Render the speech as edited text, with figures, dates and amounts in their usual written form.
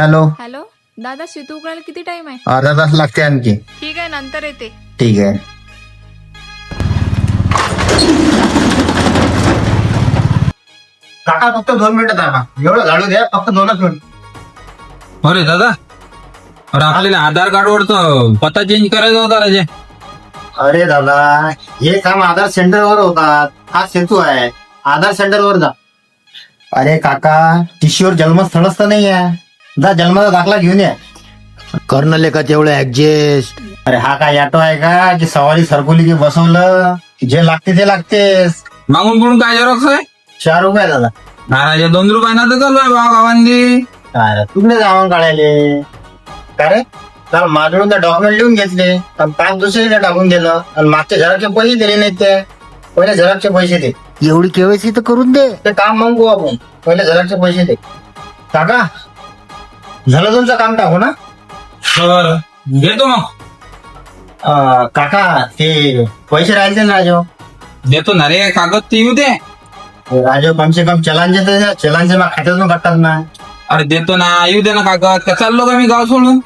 Hello. Hello दादा, शेतू उकळायला किती time आहे? अर्धा तास लागते आणखी. ठीक आहे, नंतर येते. ठीक आहे. काका फक्त 2 मिनिटं थांबा. एवढं झाडू द्या, फक्त 2च मिनिट. अरे दादा, अरे आपल्याला आधार कार्ड वरचं पत्ता चेंज करायचा होता राजे. अरे दादा, हे काम आधार सेंटरवर होतात. हा सेतू आहे, आधार सेंटरवर जा. अरे काका, टीशीवर जन्मस्थळच तर नाही आहे. जा जन्माचा दाखला घेऊन या. कर्नल का तेवढं ऍडजस्ट. अरे हा काय ऑटो आहे का की सवारी सरकवली की बसवलं? जे लागते ते लागतेस. मागून पुढून काय झेरॉक्स आहे? 4 रुपये दादा. राजा 2 रुपयाना तर चालू आहे भाव गावांनी. काय तुकडे जाऊन काढायले का रे? काल माझ्याकडून ते डॉक्युमेंट लिहून घेतले, पण 5 दुसरीकडे टाकून दिलं आणि मागच्या झेरॉक्सचे पैसे दिले नाहीत. ते पहिले झेरॉक्सचे पैसे दे. एवढी केवायसी तर करून दे. ते काम मागू आपण, पहिले झेरॉक्सचे पैसे दे. काका झालं तुमचं काम, टाकू ना? बरं, देतो मग. काका ते पैसे राहिले ना राजो. देतो ना रे, कागद ते येऊ दे. राजो कम से कम चलानचे मग खात्यातून काढतात ना. अरे देतो ना, येऊ दे ना कागद. का चाललो का मी गाव सोडून?